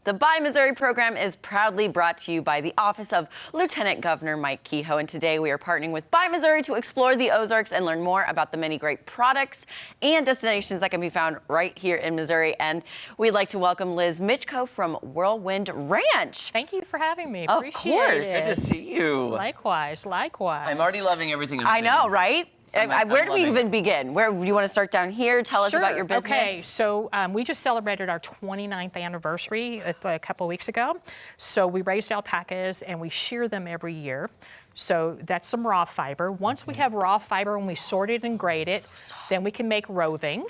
The Buy Missouri program is proudly brought to you by the Office of Lieutenant Governor Mike Kehoe. And today we are partnering with Buy Missouri to explore the Ozarks and learn more about the many great products and destinations that can be found right here in Missouri. And we'd like to welcome Liz Mitchko from Whirlwind Ranch. Thank you for having me. Of Appreciate course. it. Good to see you. Likewise, likewise. I'm already loving everything I'm I seeing. know, right? Where do we loving even begin? Where do you want to start down here? Tell us about your business. Okay, so we just celebrated our 29th anniversary a couple of weeks ago. So we raised alpacas and we shear them every year. So that's some raw fiber. Once we have raw fiber and we sort it and grade it, then we can make roving.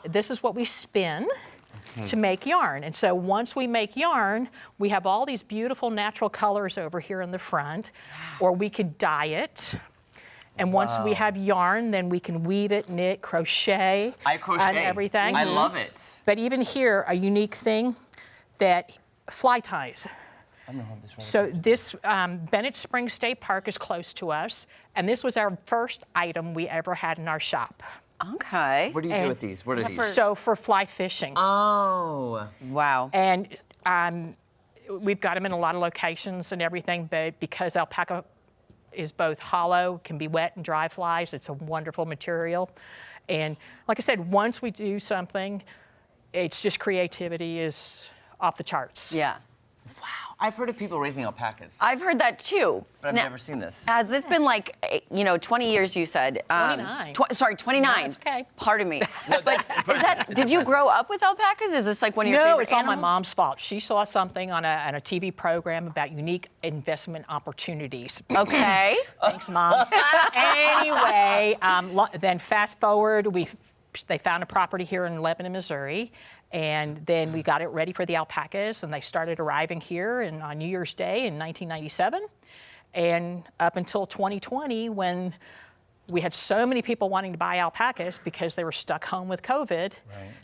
This is what we spin to make yarn. And so once we make yarn, we have all these beautiful natural colors over here in the front, or we could dye it. And once we have yarn, then we can weave it, knit, crochet. I crochet. And everything. I love it. But even here, a unique thing that fly ties. I'm gonna hold this right. So this Bennett Springs State Park is close to us, and this was our first item we ever had in our shop. Okay. What do you do with these? What are these? So for fly fishing. Oh. Wow. And we've got them in a lot of locations and everything, but because alpaca is both hollow, can be wet and dry flies, it's a wonderful material. And like I said, once we do something, it's just creativity is off the charts. Yeah. Wow. I've heard of people raising alpacas, I've heard that too. but I've never seen this. Has this been like, 20 years you said? 29. Sorry, 29. No, it's okay. Pardon me. No, that's impressive. Did you grow up with alpacas? Is this like one of your No, favorite it's all my animals? mom's fault. She saw something on a TV program about unique investment opportunities. Okay. Thanks, Mom. Anyway, then fast forward, they found a property here in Lebanon, Missouri, and then we got it ready for the alpacas, and they started arriving here on New Year's Day in 1997, and up until 2020 when we had so many people wanting to buy alpacas because they were stuck home with COVID,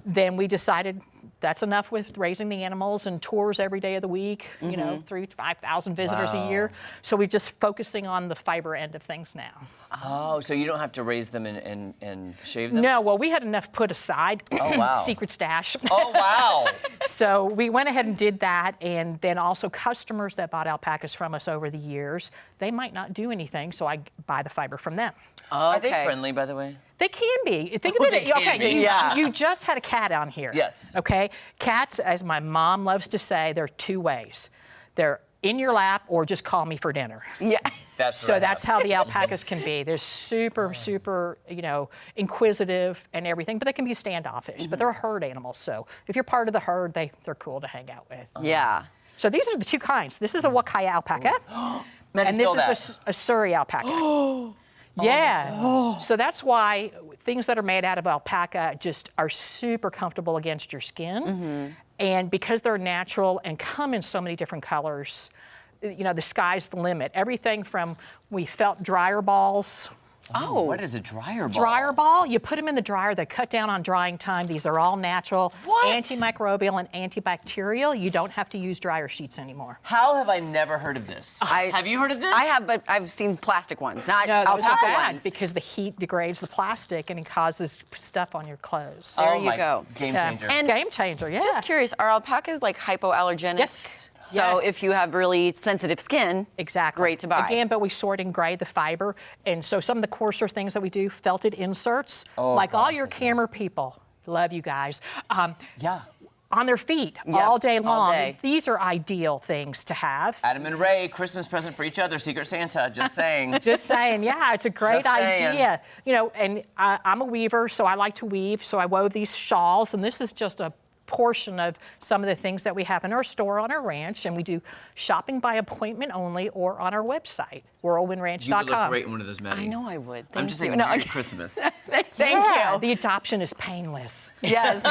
then we decided that's enough with raising the animals and tours every day of the week, 3,000 to 5,000 visitors a year. So we're just focusing on the fiber end of things now. Oh, so you don't have to raise them and shave them? No, well, we had enough put aside. Oh, wow. Secret stash. Oh, wow. So we went ahead and did that, and then also customers that bought alpacas from us over the years, they might not do anything, so I buy the fiber from them. Are they friendly, by the way? They can be. Think Oh, of they it. can be. You just had a cat on here. Yes. Okay. Cats, as my mom loves to say, there are two ways. They're in your lap or just call me for dinner. Yeah. So that's how the alpacas can be. They're super, inquisitive and everything, but they can be standoffish. But they're a herd animal, so if you're part of the herd, they're cool to hang out with. Yeah. So these are the two kinds. This is a Wakaya alpaca, and this is a Surrey alpaca. Yeah. So that's why things that are made out of alpaca just are super comfortable against your skin. And because they're natural and come in so many different colors, the sky's the limit. Everything from, we felt dryer balls. Oh, what is a dryer ball? Dryer ball, you put them in the dryer, they cut down on drying time. These are all natural, antimicrobial and antibacterial. You don't have to use dryer sheets anymore. How have I never heard of this? Have you heard of this? I have, but I've seen plastic ones, not No, those are alpaca bad ones. because the heat degrades the plastic and it causes stuff on your clothes. There Oh you my go. Game Yeah. changer. And Game changer, yeah. Just curious, are alpacas like hypoallergenic? Yes. So Yes. if you have really sensitive skin, Exactly. great to buy. Again, but we sort and grade the fiber. And so some of the coarser things that we do, felted inserts, like all gosh, your that's camera people, love you guys, Yeah. on their feet Yep, all day all long. day. These are ideal things to have. Adam and Ray, Christmas present for each other, Secret Santa, just saying. Just saying, yeah, it's a great Just saying. idea. And I'm a weaver, so I like to weave. So I wove these shawls, and this is just a portion of some of the things that we have in our store on our ranch, and we do shopping by appointment only or on our website, whirlwindranch.com. You would look great in one of those, Maddie. I know I would. I'm just Thank thinking you. Merry Christmas. Thank Yeah, you. the adoption is painless. Yes.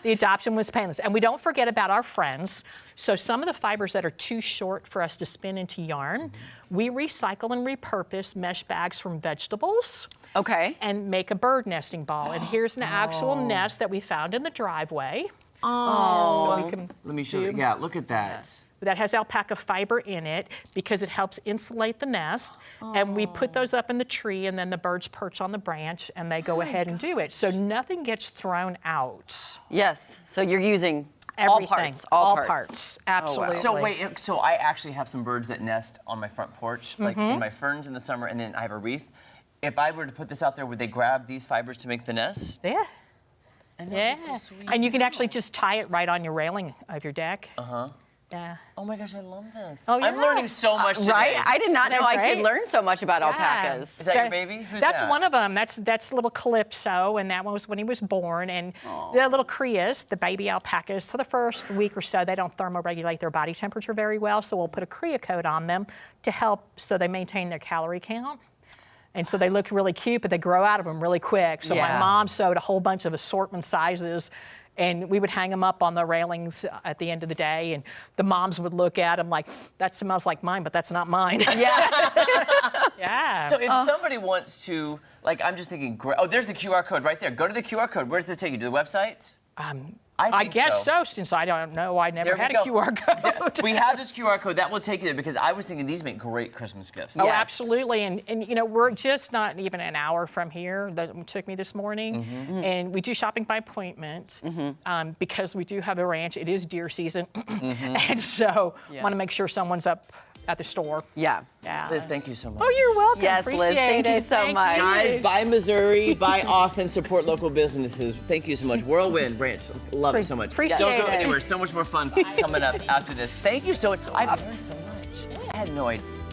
The adoption was painless. And we don't forget about our friends. So some of the fibers that are too short for us to spin into yarn, we recycle and repurpose mesh bags from vegetables. Okay. And make a bird nesting ball. And here's an actual nest that we found in the driveway. Oh. So we can Let me show you. Yeah, look at that. that has alpaca fiber in it because it helps insulate the nest. And we put those up in the tree, and then the birds perch on the branch and they go ahead and do it. So nothing gets thrown out. Yes. So you're using Everything. All All parts. parts. Absolutely. So wait, so I actually have some birds that nest on my front porch, like in my ferns in the summer, and then I have a wreath. If I were to put this out there, would they grab these fibers to make the nest? Yeah. And that Yeah. would be so sweet. And you can actually just tie it right on your railing of your deck. Uh-huh. Yeah. Oh my gosh, I love this. Oh, I'm yeah. learning so much today. Right? I did not know Isn't that I could great? learn so much about alpacas. Is that your baby? Who's That's that? one of them. That's little Calypso, and that one was when he was born. And the little crias, the baby alpacas, for the first week or so, they don't thermoregulate their body temperature very well. So we'll put a cria coat on them to help so they maintain their calorie count. And so they look really cute, but they grow out of them really quick. So my Yeah. mom sewed a whole bunch of assortment sizes, and we would hang them up on the railings at the end of the day. And the moms would look at them like, that smells like mine, but that's not mine. Yeah. Yeah. So if somebody wants to, like, I'm just thinking, oh, there's the QR code right there. Go to the QR code. Where does this take you? To the website? I think guess so, since I don't know. I never There we had a go. QR code. We have this QR code. That will take you there because I was thinking these make great Christmas gifts. Oh, Yes. absolutely. And you know, we're just not even an hour from here. That took me this morning. And we do shopping by appointment because we do have a ranch. It is deer season. And so want to make sure someone's up at the store. Yeah. Yeah. Liz, thank you so much. Oh, you're welcome. Yes, Liz, Appreciate thank you it. so Thank much. you. Guys, buy Missouri, buy often, support local businesses. Thank you so much. Whirlwind Ranch, love it so much. Appreciate Don't go it. anywhere. So much more fun coming up after this. Thank you so much. I've learned so much. I had no idea.